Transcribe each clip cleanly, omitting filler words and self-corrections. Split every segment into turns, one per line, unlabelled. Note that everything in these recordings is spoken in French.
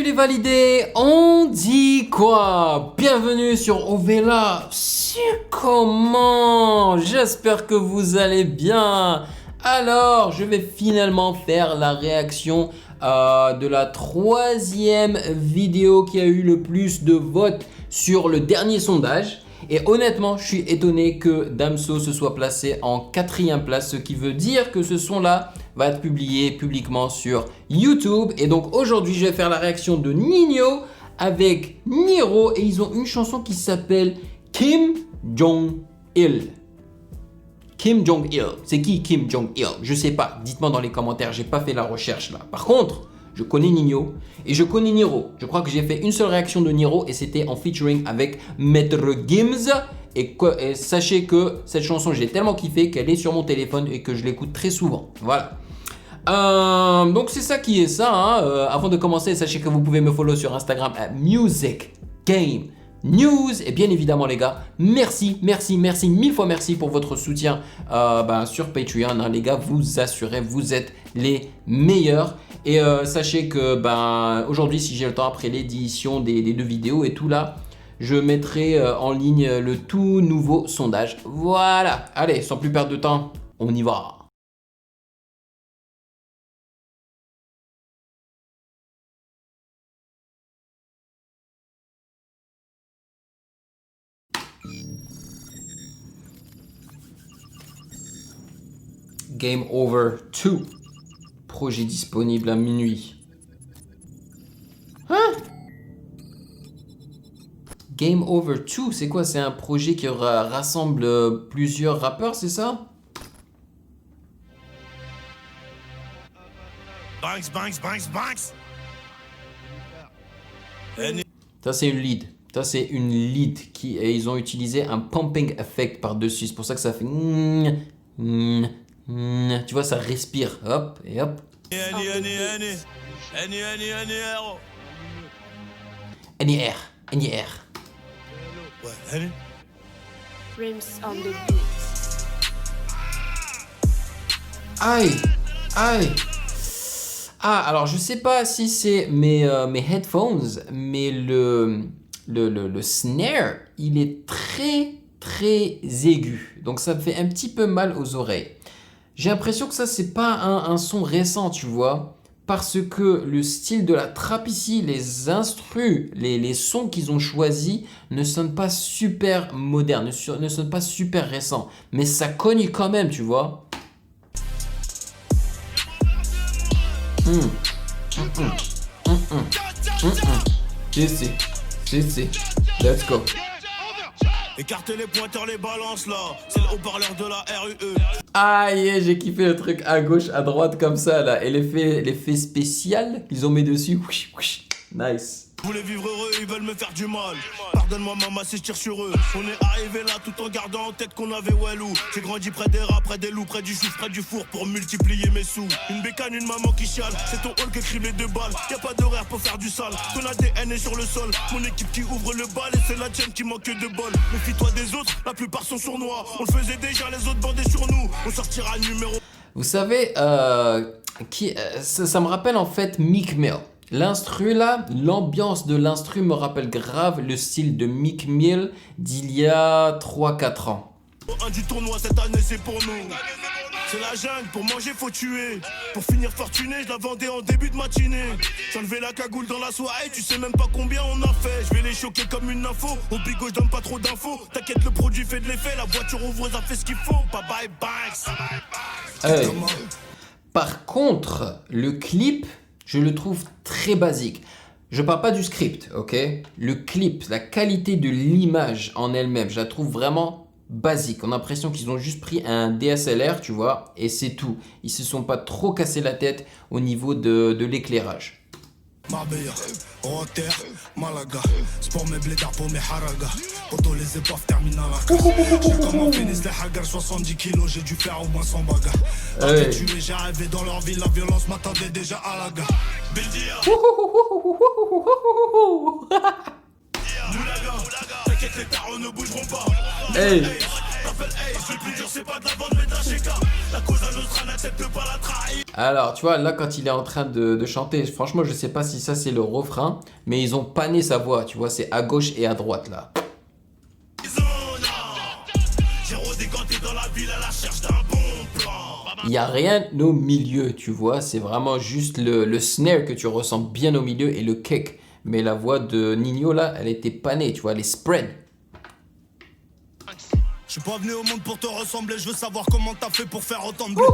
les validés, on dit quoi? Bienvenue sur Ovela. C'est comment? J'espère que vous allez bien. Alors, je vais finalement faire la réaction de la troisième vidéo qui a eu le plus de votes sur le dernier sondage. Et honnêtement, je suis étonné que Damso se soit placé en 4e place, ce qui veut dire que ce son-là va être publié publiquement sur YouTube. Et donc aujourd'hui, je vais faire la réaction de Ninho avec Niro et ils ont une chanson qui s'appelle Kim Jong-il. Kim Jong-il, c'est qui Kim Jong-il? Je sais pas, dites-moi dans les commentaires, j'ai pas fait la recherche là. Par contre, je connais Ninho et je connais Niro. Je crois que j'ai fait une seule réaction de Niro et c'était en featuring avec Maître Gims. Et sachez que cette chanson, j'ai tellement kiffé qu'elle est sur mon téléphone et que je l'écoute très souvent. Voilà. Donc c'est ça qui est ça. Hein. Avant de commencer, sachez que vous pouvez me follow sur Instagram à Music Game News. Et bien évidemment les gars, merci, mille fois merci pour votre soutien sur Patreon. Hein, les gars, vous assurez, vous êtes les meilleurs. Et sachez que aujourd'hui, si j'ai le temps après l'édition des 2 vidéos et tout là, je mettrai en ligne le tout nouveau sondage. Voilà, allez, sans plus perdre de temps, on y va. Game Over 2. Projet disponible à minuit. Hein? Game Over 2, c'est quoi? C'est un projet qui rassemble plusieurs rappeurs, c'est ça?
Banks.
Ça c'est une lead. Ça c'est une lead et ils ont utilisé un pumping effect par-dessus. C'est pour ça que ça fait... Tu vois, ça respire. Hop et hop. NIR.
Rims on the beat.
Aïe. Ah, alors je sais pas si c'est mes headphones, mais le snare, il est très aigu. Donc ça me fait un petit peu mal aux oreilles. J'ai l'impression que ça, c'est pas un son récent, tu vois. Parce que le style de la trap ici, les instrus, les sons qu'ils ont choisis ne sonnent pas super modernes, ne sonnent pas super récents. Mais ça cogne quand même, tu vois. Si. Let's go.
Écartez les pointeurs, les balances là. C'est le haut-parleur de la RUE.
Aïe, j'ai kiffé le truc à gauche, à droite comme ça là. Et l'effet spécial qu'ils ont mis dessus. Nice.
Vous voulez vivre heureux, ils veulent me faire du mal. Pardonne-moi maman si je tire sur eux. On est arrivé là tout en gardant en tête qu'on avait Walou. J'ai grandi près des rats, près des loups, près du chouf, près du four pour multiplier mes sous. Une bécane, une maman qui chiale. C'est ton hall qui écrit les 2 balles. Y'a pas d'horaire pour faire du sale. Ton ADN est sur le sol. Mon équipe qui ouvre le bal et c'est la tienne qui manque de bol. Méfie-toi des autres, la plupart sont sournois. On le faisait déjà, les autres bandaient sur nous. On sortira numéro.
Vous savez, ça me rappelle en fait Meek Mill. L'instru là, l'ambiance de l'instru me rappelle grave le style de Meek Mill d'il y a 3-4 ans.
Un du tournoi cette année c'est pour nous. C'est la jungle, pour manger faut tuer. Pour finir fortuné, je la vendais en début de matinée. J'enlevais la cagoule dans la soirée, tu sais même pas combien on a fait. Je vais les choquer comme une info. Au bigot je donne pas trop d'infos. T'inquiète, le produit fait de l'effet. La voiture ouvre, ça fait ce qu'il faut. Bye bye Banks.
Hey. Par contre, le clip, je le trouve très basique. Je parle pas du script, ok? Le clip, la qualité de l'image en elle-même, je la trouve vraiment basique. On a l'impression qu'ils ont juste pris un DSLR, tu vois, et c'est tout. Ils se sont pas trop cassé la tête au niveau de l'éclairage.
Marbella, Rotter, Malaga, sport mes blédards pour mes haragas. Auto les épaves terminent à la casse. J'ai comment finissent les haggars, 70 kilos, j'ai dû faire au moins 100 bagarres. J'ai tué, j'ai arrivé dans leur ville, la violence m'attendait déjà à la gare. Beldia, Moulaga, t'inquiète les tarots ne bougeront pas.
Hey.
Le plus dur c'est pas de la vente mais de la chéka. La Cosa Nostra n'accepte pas la trahison.
Alors, tu vois, là, quand il est en train de chanter, franchement, je sais pas si ça, c'est le refrain, mais ils ont pané sa voix, tu vois, c'est à gauche et à droite, là.
J'ai redécanté dans la ville à la recherche d'un bon plan.
Il n'y a rien au milieu, tu vois, c'est vraiment juste le snare que tu ressens bien au milieu et le kick. Mais la voix de Nino, là, elle était panée, tu vois, elle est spread.
Je suis pas venu au monde pour te ressembler, je veux savoir comment t'as fait pour faire autant de blé.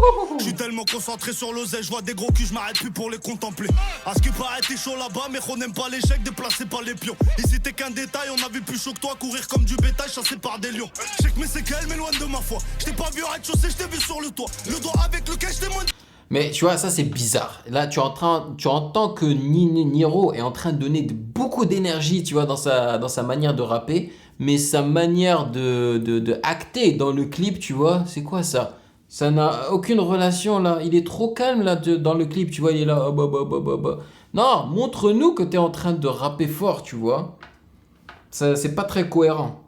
Je suis tellement concentré sur l'oseille, je vois des gros culs, je m'arrête plus pour les contempler. À ce qui paraît, t'es chaud là-bas, mais on n'aime pas l'échec, déplacé par les pions. Ici t'es qu'un détail, on a vu plus chaud que toi, courir comme du bétail, chassé par des lions. Je sais que mes séquelles m'éloignent de ma foi. Je t'ai pas vu à rez-de-chaussée, je t'ai vu sur le toit. Le doigt avec lequel je t'ai moins.
Mais tu vois, ça c'est bizarre. Là, tu entends que Niro est en train de donner beaucoup d'énergie, tu vois, dans sa manière de rapper. Mais sa manière de acter dans le clip, tu vois, c'est quoi ça? Ça n'a aucune relation là. Il est trop calme là dans le clip, tu vois, il est là. Non, montre-nous que tu es en train de rapper fort, tu vois. Ça, c'est pas très cohérent.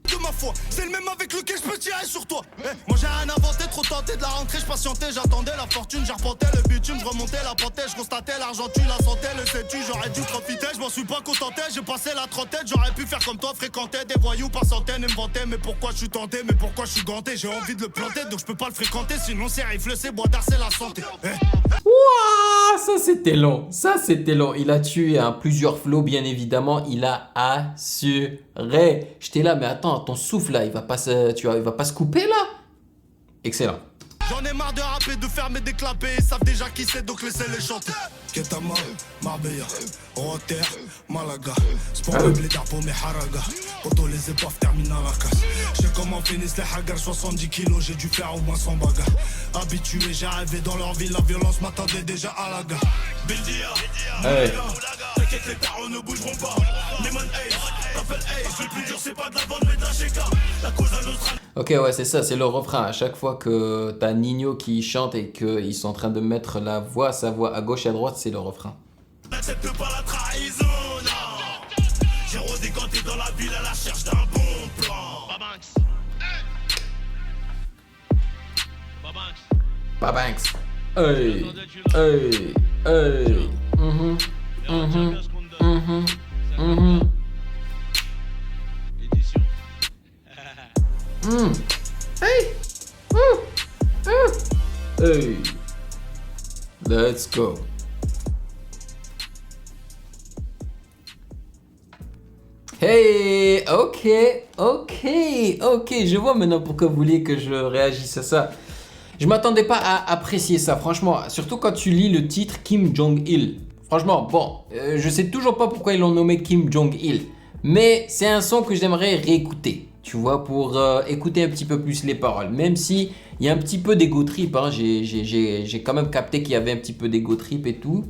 De ma foi, c'est le même avec lequel je peux tirer sur toi. Moi j'ai rien inventé, trop tenté de la rentrée, je patientais, j'attendais la fortune, j'arpentais le bitume, je remontais la pantée, je constatais l'argent tu la sentais, le sais-tu, j'aurais dû profiter, je m'en suis pas contenté, j'ai passé la trentaine, j'aurais pu faire comme toi, fréquenter des voyous par centaines et me vanter, mais pourquoi je suis tenté, mais pourquoi je suis ganté, j'ai envie de le planter, donc je peux pas le fréquenter, sinon c'est rifle, c'est bois d'art, c'est la santé.
Ouah, ça c'était long, ça c'était long. Il a tué plusieurs flots, bien évidemment, il a assuré. J'étais là, mais attends, ton souffle là, il va pas se couper là. Excellent.
J'en ai marre de rapper, de fermer des clapets, ils savent déjà qui c'est, donc laissez-les chanter. Ketama, Marbella, Rotter, Malaga. Sport le blédard pour mes haragas. Poto les épaves terminent à la casse. Je sais comment finissent les haggars, 70 kilos, j'ai dû faire au moins 100 bagarres. Habitué, j'ai arrivé dans leur ville, la violence m'attendait déjà à la gare. Bildia, t'inquiète, les tarots ne bougeront pas. Lemon Ace, t'appelles Ace, le plus dur c'est pas de la vente mais de la Sheka. La cause à Nostra.
Ok, ouais, c'est ça, c'est le refrain. À chaque fois que t'as Nino qui chante et qu'ils sont en train de mettre sa voix à gauche et à droite, c'est le refrain.
N'accepte pas la trahison, non. J'ai redécanté dans la ville à la recherche d'un bon plan.
Babanks. Hey, hey, hey. Hey. Hey. Let's go. Hey, ok, je vois maintenant pourquoi vous voulez que je réagisse à ça. Je m'attendais pas à apprécier ça, franchement, surtout quand tu lis le titre Kim Jong-il. Franchement, bon, je sais toujours pas pourquoi ils l'ont nommé Kim Jong-il, mais c'est un son que j'aimerais réécouter, tu vois, pour écouter un petit peu plus les paroles, même si il y a un petit peu d'ego trip, hein, j'ai quand même capté qu'il y avait un petit peu d'ego trip et tout.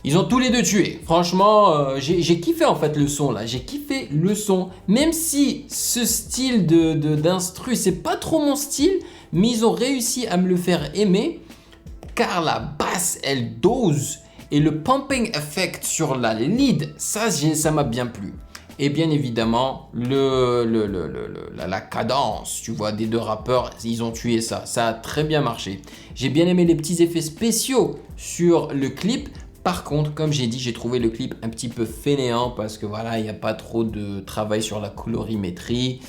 Ils ont tous les deux tué. Franchement, j'ai kiffé en fait le son là. J'ai kiffé le son. Même si ce style d'instru, c'est pas trop mon style, mais ils ont réussi à me le faire aimer. Car la basse, elle dose. Et le pumping effect sur la lead, ça m'a bien plu. Et bien évidemment, la cadence, tu vois, des deux rappeurs, ils ont tué ça. Ça a très bien marché. J'ai bien aimé les petits effets spéciaux sur le clip. Par contre, comme j'ai dit, j'ai trouvé le clip un petit peu fainéant parce que voilà, il n'y a pas trop de travail sur la colorimétrie.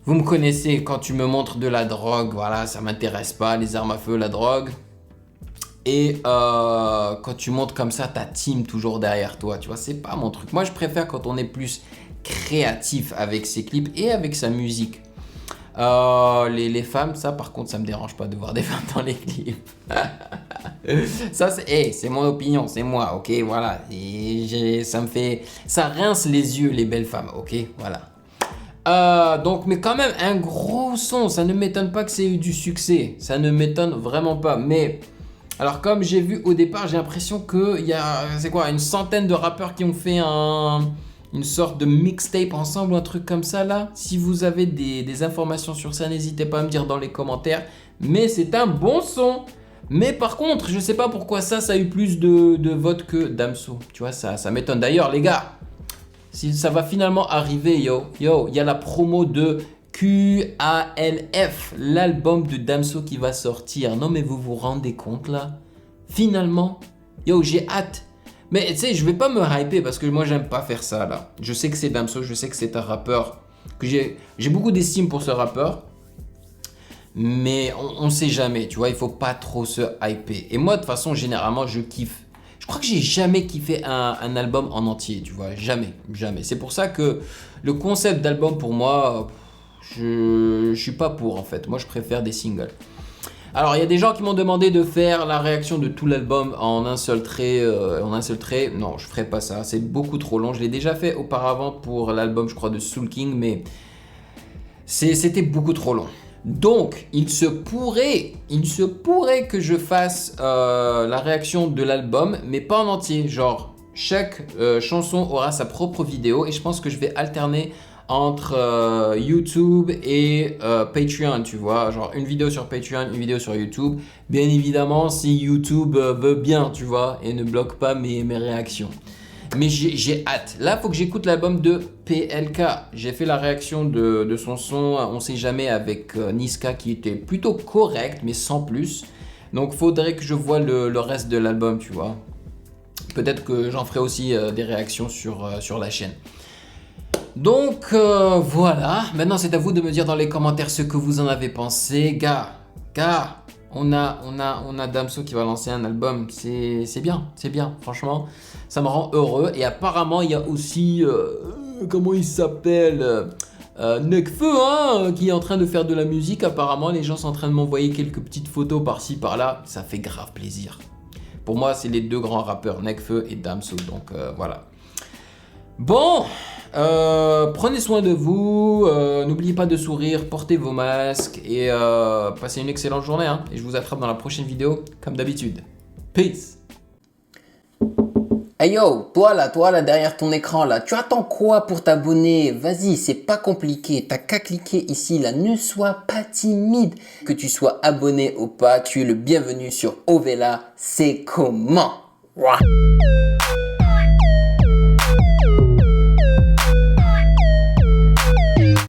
Vous me connaissez, quand tu me montres de la drogue, voilà, ça m'intéresse pas, les armes à feu, la drogue. Et quand tu montres comme ça ta team toujours derrière toi, tu vois, c'est pas mon truc. Moi, je préfère quand on est plus créatif avec ses clips et avec sa musique. Les femmes, ça par contre, ça me dérange pas de voir des femmes dans les clips. Ça, c'est mon opinion, c'est moi, ok, voilà. Et ça rince les yeux, les belles femmes, ok, voilà. Donc, mais quand même, un gros son, ça ne m'étonne pas que c'est eu du succès. Ça ne m'étonne vraiment pas, mais... Alors, comme j'ai vu au départ, j'ai l'impression qu'il y a, c'est quoi, une centaine de rappeurs qui ont fait une sorte de mixtape ensemble ou un truc comme ça là. Si vous avez des informations sur ça, n'hésitez pas à me dire dans les commentaires. Mais c'est un bon son. Mais par contre, je sais pas pourquoi ça a eu plus de votes que Damso. Tu vois, ça m'étonne. D'ailleurs, les gars, si ça va finalement arriver, il y a la promo de QANF, l'album de Damso qui va sortir. Non mais vous vous rendez compte là? Finalement, yo, j'ai hâte. Mais tu sais, je vais pas me hyper parce que moi j'aime pas faire ça là. Je sais que c'est Damso, je sais que c'est un rappeur que j'ai beaucoup d'estime pour ce rappeur. Mais on sait jamais, tu vois, il faut pas trop se hyper. Et moi de toute façon, généralement, je kiffe. Je crois que j'ai jamais kiffé un album en entier, tu vois, jamais. C'est pour ça que le concept d'album pour moi, je suis pas pour en fait. Moi je préfère des singles. Alors il y a des gens qui m'ont demandé de faire la réaction de tout l'album en un seul trait. Non, je ferai pas ça, c'est beaucoup trop long. Je l'ai déjà fait auparavant pour l'album, je crois, de Soul King, mais c'était beaucoup trop long. Donc il se pourrait que je fasse la réaction de l'album, mais pas en entier. Genre chaque chanson aura sa propre vidéo et je pense que je vais alterner entre YouTube et Patreon, tu vois, genre une vidéo sur Patreon, une vidéo sur YouTube, bien évidemment si YouTube veut bien, tu vois, et ne bloque pas mes réactions. Mais j'ai hâte. Là, faut que j'écoute l'album de PLK. J'ai fait la réaction de son son On sait jamais avec Niska qui était plutôt correct, mais sans plus. Donc, faudrait que je voie le reste de l'album, tu vois. Peut-être que j'en ferai aussi des réactions sur la chaîne. Donc voilà, maintenant c'est à vous de me dire dans les commentaires ce que vous en avez pensé. Gars, on a Damso qui va lancer un album, c'est bien, franchement, ça me rend heureux. Et apparemment il y a aussi, comment il s'appelle, Nekfeu, hein, qui est en train de faire de la musique. Apparemment les gens sont en train de m'envoyer quelques petites photos par-ci par-là, ça fait grave plaisir. Pour moi c'est les deux grands rappeurs, Nekfeu et Damso, donc voilà. Bon, prenez soin de vous, n'oubliez pas de sourire, portez vos masques et passez une excellente journée, hein, et je vous attrape dans la prochaine vidéo comme d'habitude. Peace.
Hey yo, toi là derrière ton écran là, tu attends quoi pour t'abonner? Vas-y, c'est pas compliqué, t'as qu'à cliquer ici là, ne sois pas timide. Que tu sois abonné ou pas, tu es le bienvenu sur Ovela, c'est comment? Ouah.